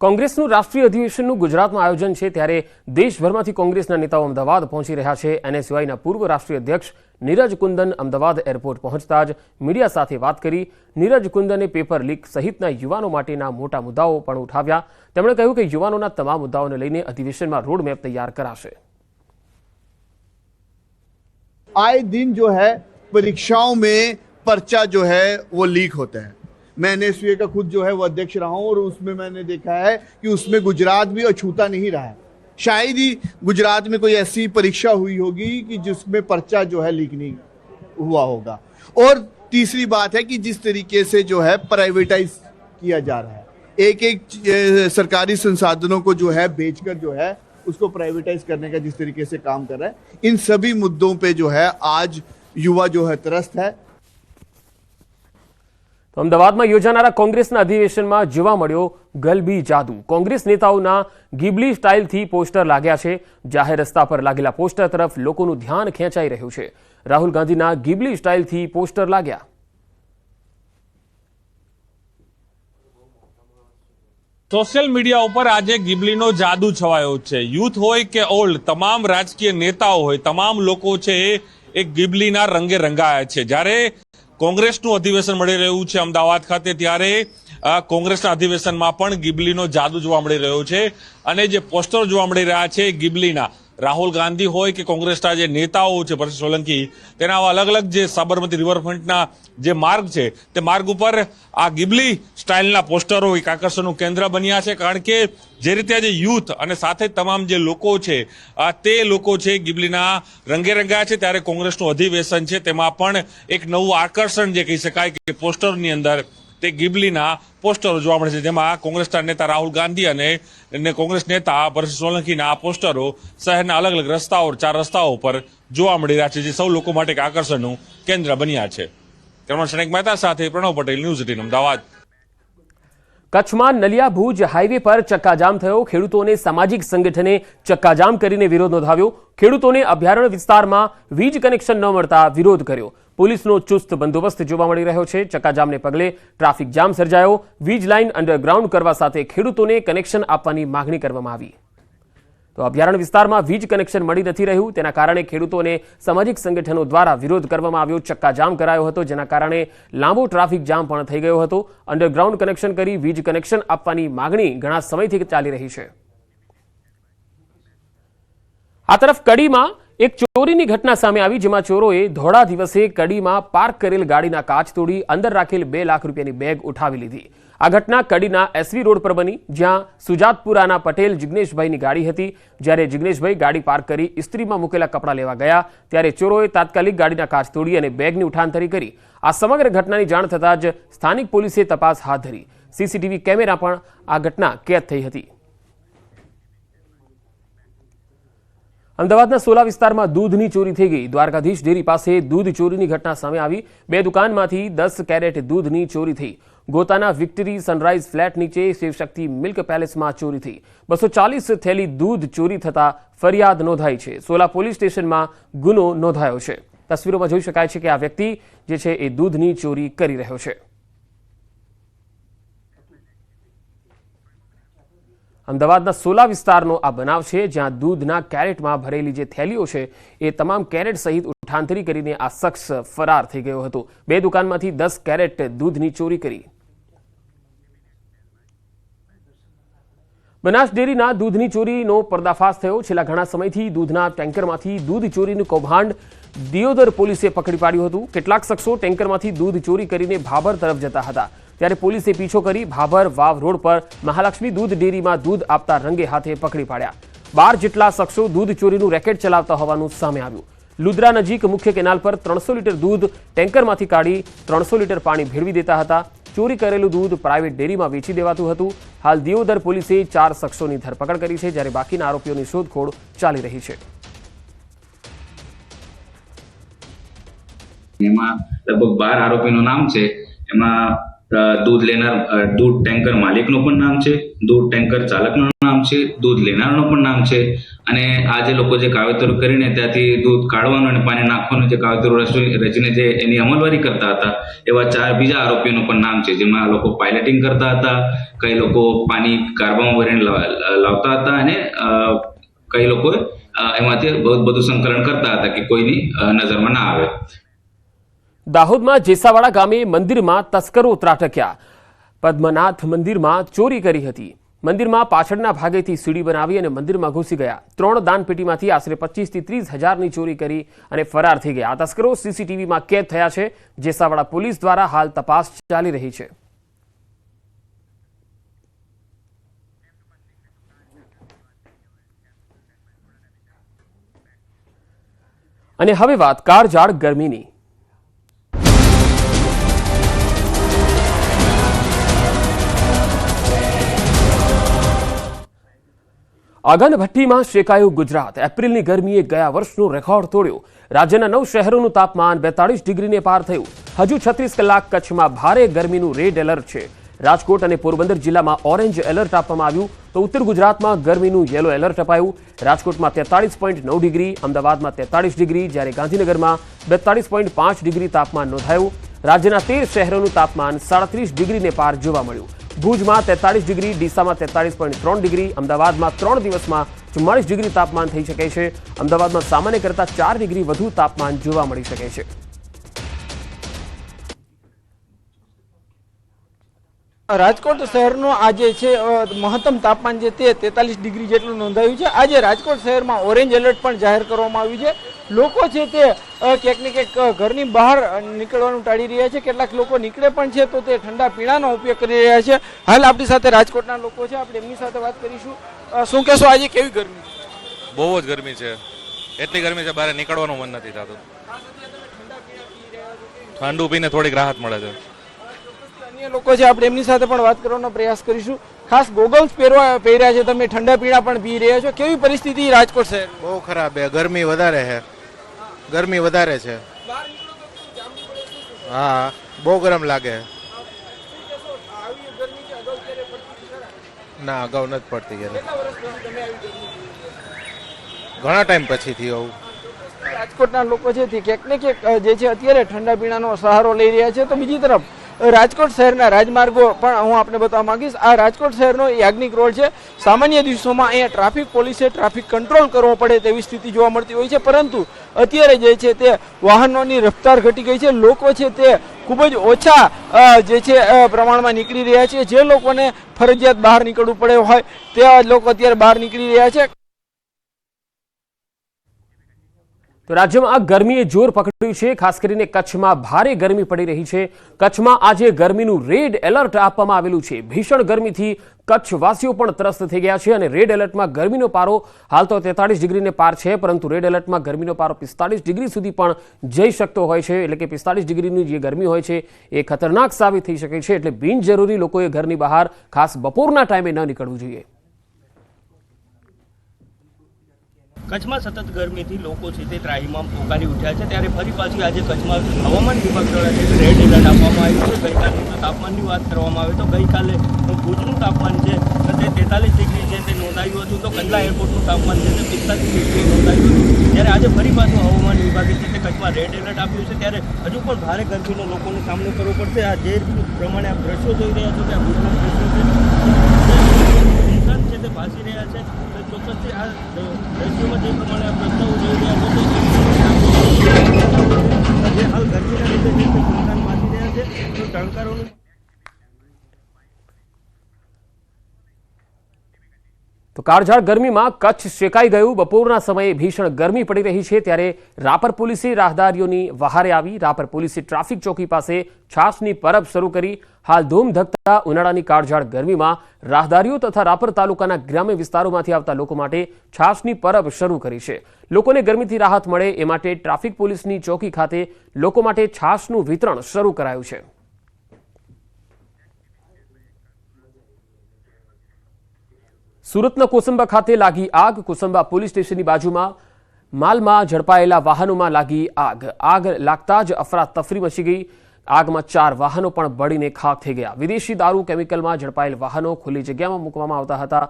કોંગ્રેસનું રાષ્ટ્રીય અધિવેશનનું ગુજરાતમાં આયોજન છે ત્યારે દેશભરમાંથી કોંગ્રેસના નેતાઓ અમદાવાદ પહોંચી રહ્યા છે। એનએસયુઆઈના પૂર્વ રાષ્ટ્રીય અધ્યક્ષ નીરજ કુંદન અમદાવાદ એરપોર્ટ પહોંચતા જ મીડિયા સાથે વાત કરી। નીરજ કુંદને પેપર લીક સહિતના યુવાનો માટેના મોટા મુદ્દાઓ પણ ઉઠાવ્યા। તેમણે કહ્યું કે યુવાનોના તમામ મુદ્દાઓને લઈને अधिवेशन रोड मैप तैयार कराशे। आए दिन जो है परीक्षाओं में पर्चा जो है वो लीक होता है। मैं एनएसयूए का खुद जो है वो अध्यक्ष रहा हूं और उसमें मैंने देखा है कि उसमें गुजरात भी अछूता नहीं रहा है। शायद ही गुजरात में कोई ऐसी परीक्षा हुई होगी कि जिसमें पर्चा जो है लीक नहीं हुआ होगा। और तीसरी बात है कि जिस तरीके से जो है प्राइवेटाइज किया जा रहा है, एक एक सरकारी संसाधनों को जो है बेचकर जो है उसको प्राइवेटाइज करने का जिस तरीके से काम कर रहा है, इन सभी मुद्दों पे जो है आज युवा जो है त्रस्त है। तो अमदावादમાં યોજાનારા કોંગ્રેસના અધિવેશનમાં જોવા મળ્યો ગલબી જાદુ। કોંગ્રેસ નેતાઓના ગિબલી સ્ટાઇલથી પોસ્ટર લાગ્યા છે। જાહેર રસ્તા પર લાગેલા પોસ્ટર તરફ લોકોનું ધ્યાન ખેંચાઈ રહ્યું છે। રાહુલ ગાંધીના ગિબલી સ્ટાઇલથી પોસ્ટર લાગ્યા। સોશિયલ મીડિયા ઉપર આજે ગિબલીનો જાદુ છવાયો છે। યુથ હોય કે ઓલ્ડ, તમામ રાજકીય નેતાઓ હોય, તમામ લોકો છે એ ગિબલીના રંગે રંગાયા છે। જ્યારે કોંગ્રેસનું અધિવેશન મળી રહ્યું છે અમદાવાદ ખાતે, ત્યારે કોંગ્રેસના અધિવેશનમાં પણ ગિબલીનો જાદુ જોવા મળી રહ્યો છે। અને જે પોસ્ટર જોવા મળી રહ્યા છે ગિબલીના, રાહુલ ગાંધી હોય કે કોંગ્રેસના જે નેતાઓ છે, પરસોત્તમ સોલંકી, તેના અલગ અલગ જે સાબરમતી રિવરફ્રન્ટના જે માર્ગ છે તે માર્ગ ઉપર આ ગિબલી સ્ટાઇલના પોસ્ટરો એક આકર્ષણનું કેન્દ્ર બન્યા છે। કારણ કે જે રીતે આજે યુથ અને સાથે તમામ જે લોકો છે તે લોકો છે ગિબલીના રંગે રંગાયા છે, ત્યારે કોંગ્રેસનું અધિવેશન છે તેમાં પણ એક નવું આકર્ષણ જે કહી શકાય કે પોસ્ટરની અંદર તે ગિબલીના પોસ્ટરો જોવા મળે છે। જેમાં કોંગ્રેસના નેતા રાહુલ ગાંધી અને કોંગ્રેસ નેતા પરસોત્તમ સોલંકીના આ પોસ્ટરો શહેરના અલગ અલગ રસ્તાઓ, 4 રસ્તાઓ પર જોવા મળી રહ્યા છે, જે સૌ લોકો માટે એક આકર્ષણનું કેન્દ્ર બન્યા છે। શણેક મહેતા સાથે પ્રણવ પટેલ, ન્યૂઝ 18 અમદાવાદ। કચ્છમાં નલિયા ભુજ હાઈવે પર ચક્કાજામ થયો। ખેડૂતોને સામાજિક સંગઠને ચક્કાજામ કરીને વિરોધ નોંધાવ્યો। ખેડૂતોને અભયારણ્ય વિસ્તારમાં વીજ કનેક્શન ન મળતા વિરોધ કર્યો। પોલીસનો ચુસ્ત બંદોબસ્ત જોવા મળી રહ્યો છે। ચક્કાજામને પગલે ટ્રાફિક જામ સર્જાયો। વીજ લાઇન અંડરગ્રાઉન્ડ કરવા સાથે ખેડૂતોને કનેક્શન આપવાની માંગણી કરવામાં આવી। તો અભયારણ્ય વિસ્તારમાં વીજ કનેક્શન મળી નથી રહ્યું, તેના કારણે ખેડૂતોને સામાજિક સંગઠનો દ્વારા વિરોધ કરવામાં આવ્યો। ચક્કાજામ કરાયો હતો, જેના કારણે લાંબો ટ્રાફિક જામ પણ થઈ ગયો હતો। અંડરગ્રાઉન્ડ કનેક્શન કરી વીજ કનેક્શન આપવાની માંગણી ઘણા સમયથી ચાલી રહી છે। આ તરફ કડીમાં એક ચોરીની ઘટના સામે આવી, જેમાં ચોરોએ ધોળા દિવસે કડીમાં પાર્ક કરેલ ગાડીના કાચ તોડી અંદર રાખેલ 2 લાખ રૂપિયાની બેગ ઉઠાવી લીધી। આ ઘટના કડીના એસવી રોડ પર બની, જ્યાં સુજાતપુરાના પટેલ જિગ્નેશભાઈની ગાડી હતી। જ્યારે જિગ્નેશભાઈ ગાડી પાર્ક કરી ઇસ્ત્રીમાં મૂકેલા કપડાં લેવા ગયા, ત્યારે ચોરોએ તાત્કાલિક ગાડીના કાચ તોડી અને બેગની ઉઠાંતરી કરી। આ સમગ્ર ઘટનાની જાણ થતાં જ સ્થાનિક પોલીસે તપાસ હાથ ધરી। સીસીટીવી કેમેરા પણ આ ઘટના કેદ થઈ હતી। અમદાવાદના સોલા વિસ્તારમાં દૂધની ચોરી થઈ ગઈ। દ્વારકાધીશ ડેરી પાસે દૂધ ચોરીની ઘટના સામે આવી। 2 દુકાનમાંથી 10 કેરેટ દૂધની ચોરી થઈ। ગોતાના વિક્ટરી સનરાઇઝ ફ્લેટ નીચે શિવશક્તિ મિલ્ક પેલેસમાં ચોરી થઈ। 240 થેલી દૂધ ચોરી થતા ફરિયાદ નોંધાઈ છે। સોલા પોલીસ સ્ટેશનમાં ગુનો નોંધાયો છે। તસવીરોમાં જોઈ શકાય છે કે આ વ્યક્તિ જે છે એ દૂધની ચોરી કરી રહ્યો છે। અમદાવાદના સોલા વિસ્તારનો આ બનાવ છે, જ્યાં દૂધના કેરેટમાં ભરેલી જે થેલીઓ છે એ તમામ કેરેટ સહિત ઉઠાંતરી કરીને આ શખ્સ ફરાર થઈ ગયો હતો। 2 દુકાનમાંથી 10 કેરેટ દૂધની ચોરી કરી। બનાસ ડેરીના દૂધની ચોરીનો પર્દાફાશ થયો। છેલ્લા ઘણા સમયથી દૂધના ટેન્કરમાંથી દૂધ ચોરીનું કૌભાંડ દિયોદર પોલીસે પકડી પાડ્યું હતું। કેટલાક શખ્સો ટેન્કરમાંથી દૂધ ચોરી કરીને ભાભર તરફ જતા હતા, ત્યારે પોલીસે પીછો કરી ભાભર વાવ રોડ પર મહાલક્ષ્મી દૂધ ડેરીમાં દૂધ આપતા રંગે હાથે પકડી પાડ્યા। 12 જેટલા શખ્સો દૂધ ચોરીનું રેકેટ ચલાવતા હોવાનું સામે આવ્યું। લુદ્રા નજીક મુખ્ય કેનાલ પર 300 લીટર દૂધ ટેન્કરમાંથી કાઢી 300 લીટર પાણી ભેળવી દેતા હતા। ચોરી કરેલું દૂધ પ્રાઇવેટ ડેરીમાં વેચી દેવાતું હતું। હાલ દિયોદર પોલીસે 4 શખ્સોની ધરપકડ કરી છે, જ્યારે બાકીના આરોપીઓની શોધખોળ ચાલી રહી છે। એમાં લગભગ 12 આરોપીનું નામ છે। એમાં दूध लेनार दूध टेंकर मालिकનું પણ નામ છે, दूध टेंकर ચાલકનું નામ છે, દૂધ લેનારનું પણ નામ છે, અને આ જે લોકો જે કાવતરું કરીને ત્યાંથી દૂધ કાઢવાનું અને પાણી નાખવાનું જે કાવતરું રચીને જે એની અમલવારી કરતા હતા, એવા 4 બીજા આરોપીઓનું પણ નામ છે, જેમાં લોકો પાયલટિંગ કરતા હતા, કઈ લોકો પાણી કારવામાં ભરીને લાવતા હતા, અને કઈ લોકો એમાંથી બહુ બધું સંકલન કરતા હતા કે કોઈની નજરમાં ના આવે. દાહોદમાં જેસાવાડા ગામે મંદિરમાં તસ્કરો ત્રાટક્યા. પદ્મનાથ મંદિરમાં ચોરી કરી હતી. મંદિરમાં પાછળના ભાગેથી સીડી બનાવી અને મંદિરમાં ઘૂસી ગયા. 3 દાનપેટીમાંથી આશરે 25 થી 30 હજારની ચોરી કરી અને ફરાર થઈ ગયા. આ તસ્કરો સીસીટીવીમાં કેદ થયા છે. જેસાવાડા પોલીસ દ્વારા હાલ તપાસ ચાલી રહી છે. અને હવે વાત કાળઝાળ ગરમીની. આગનભઠ્ઠીમાં શેકાયું ગુજરાત. એપ્રિલની ગરમીએ ગયા વર્ષનો રેકોર્ડ તોડ્યો. રાજ્યના 9 શહેરોનું તાપમાન 42 ડિગ્રીને પાર થયું. હજુ 36 કલાક કચ્છમાં ભારે ગરમીનું રેડ એલર્ટ છે. રાજકોટ અને પોરબંદર જિલ્લામાં ઓરેન્જ એલર્ટ આપવામાં આવ્યું, તો ઉત્તર ગુજરાતમાં ગરમીનું યેલો એલર્ટ અપાયું. રાજકોટમાં 43.9 ડિગ્રી, અમદાવાદમાં 43 ડિગ્રી, જ્યારે ગાંધીનગરમાં 42.5 ડિગ્રી તાપમાન નોંધાયું. રાજ્યના 13 શહેરોનું તાપમાન 37 ડિગ્રીને પાર જોવા મળ્યું. ભુજમાં 43 ડિગ્રી, ડીસામાં 43.3 ડિગ્રી, અમદાવાદમાં 3 દિવસમાં 44 ડિગ્રી તાપમાન થઈ શકે છે. અમદાવાદમાં સામાન્ય કરતાં 4 ડિગ્રી વધુ તાપમાન જોવા મળી શકે છે. રાજકોટ શહેરનો આજે છે મહત્તમ તાપમાન જે તે 43 ડિગ્રી જેટલું નોંધાયું છે. આજે રાજકોટ શહેરમાં ઓરેન્જ એલર્ટ પણ જાહેર કરવામાં આવ્યું છે. લોકો છે તે ક્યાંક ને ક્યાંક ઘરની બહાર નીકળવાનું ટાળી રહ્યા છે. કેટલાક લોકો નીકળે પણ છે તો તે ઠંડા પીણાનો ઉપયોગ કરી રહ્યા છે. હાલ આપણી સાથે રાજકોટના લોકો છે, આપણે એમની સાથે વાત કરીશું. શું કહેશો, આજે કેવી ગરમી? બહુ જ ગરમી છે. એટલી ગરમી છે, બહાર નીકળવાનું મન નથી થતું. ઠંડુ પીને થોડીક રાહત મળે છે. અન્ય લોકો છે, આપણે એમની સાથે પણ વાત કરવાનો પ્રયાસ કરીશું. ખાસ ગોગલ્સ પહેર્યા છે તમે, ઠંડા પીણા પણ પી રહ્યા છો. કેવી પરિસ્થિતિ રાજકોટ શહેર? બહુ ખરાબ છે, ગરમી વધારે છે. ગરમી વધારે છે. હા, બહુ ગરમ લાગે. ના, અગાઉ નથી પડતી. ઘણા ટાઈમ પછી થયું આવું. રાજકોટના લોકો છે તે ક્યાંક ને ક્યાંક જે છે અત્યારે ઠંડા પીણાનો સહારો લઈ રહ્યા છે. તો બીજી તરફ રાજકોટ શહેરના રાજમાર્ગો પણ હું આપને બતાવવા માંગીશ. આ રાજકોટ શહેરનો યાજ્ઞિક રોડ છે. સામાન્ય દિવસોમાં અહીંયા ટ્રાફિક પોલીસે ટ્રાફિક કંટ્રોલ કરવો પડે તેવી સ્થિતિ જોવા મળતી હોય છે, પરંતુ અત્યારે જે છે તે વાહનોની રફતાર ઘટી ગઈ છે. લોકો છે તે ખૂબ જ ઓછા જે છે પ્રમાણમાં નીકળી રહ્યા છે. જે લોકોને ફરજિયાત બહાર નીકળવું પડે હોય તેવા લોકો અત્યારે બહાર નીકળી રહ્યા છે. તો રાજ્યમાં આ ગરમીએ જોર પકડ્યું છે. ખાસ કરીને કચ્છમાં ભારે ગરમી પડી રહી છે. કચ્છમાં આજે ગરમીનું રેડ એલર્ટ આપવામાં આવેલું છે. ભીષણ ગરમીથી કચ્છવાસીઓ પણ ત્રસ્ત થઈ ગયા છે અને રેડ એલર્ટમાં ગરમીનો પારો હાલ તો 43 ડિગ્રીને પાર છે, પરંતુ રેડ એલર્ટમાં ગરમીનો પારો 45 ડિગ્રી સુધી પણ જઈ શકતો હોય છે. એટલે કે 45 ડિગ્રીની જે ગરમી હોય છે એ ખતરનાક સાબિત થઈ શકે છે. એટલે બિનજરૂરી લોકોએ ઘરની બહાર ખાસ બપોરના ટાઈમે ન નીકળવું જોઈએ. કચ્છમાં સતત ગરમીથી લોકો છે તે ત્રાહીમામ પોકારી ઉઠ્યા છે. ત્યારે ફરી પાછી આજે કચ્છમાં હવામાન વિભાગ દ્વારા રેડ એલર્ટ આપવામાં આવ્યું છે. ગઈકાલની તાપમાનની વાત કરવામાં આવે તો ગઈકાલે ભુજનું તાપમાન છે તે 43 ડિગ્રી છે તે નોંધાયું હતું. તો કંડલા એરપોર્ટનું તાપમાન છે તે 45 ડિગ્રી નોંધાયું હતું. ત્યારે આજે ફરી પાછું હવામાન વિભાગે છે તે કચ્છમાં રેડ એલર્ટ આપ્યું છે. ત્યારે હજુ પણ ભારે ગરમીનો લોકોનો સામનો કરવો પડશે. આ જે પ્રમાણે આપ દ્રશ્યો જોઈ રહ્યા છો કે આ ભુજના દ્રશ્યો છે તે ભાસી રહ્યા છે. ચોક્કસથી આ દ્રશ્યોમાં જે પ્રમાણે આ પ્રસ્તાવો જોઈ રહ્યા છો જે હાલ ગરમીના લીધે જે સુનસાન ભાસી રહ્યા છે તો ટણકારોનું તો કાળઝાળ ગરમીમાં કચ્છ શેકાઈ ગયું. બપોરના સમયે ભીષણ ગરમી પડી રહી છે. ત્યારે રાપર પોલીસે રાહદારીઓની વહારે આવી. રાપર પોલીસે ટ્રાફિક ચોકી પાસે છાશની પરબ શરૂ કરી. હાલ ધૂમ ધકતા ઉનાળાની કાળઝાળ ગરમીમાં રાહદારીઓ તથા રાપર તાલુકાના ગ્રામ્ય વિસ્તારોમાંથી આવતા લોકો માટે છાશની પરબ શરૂ કરી છે. લોકોને ગરમીથી રાહત મળે એ માટે ટ્રાફિક પોલીસની ચોકી ખાતે લોકો માટે છાશનું વિતરણ શરૂ કરાયું છે. સુરતના કોસંબા ખાતે લાગી આગ. કોસંબા પોલીસ સ્ટેશનની બાજુમાં માલમાં ઝડપાયેલા વાહનોમાં લાગી આગ. આગ લાગતા જ અફરાતફરી મચી ગઈ. આગમાં 4 વાહનો પણ બળીને ખાખ થઈ ગયા. વિદેશી દારૂ કેમિકલમાં ઝડપાયેલ વાહનો ખુલ્લી જગ્યામાં મૂકવામાં આવતા હતા.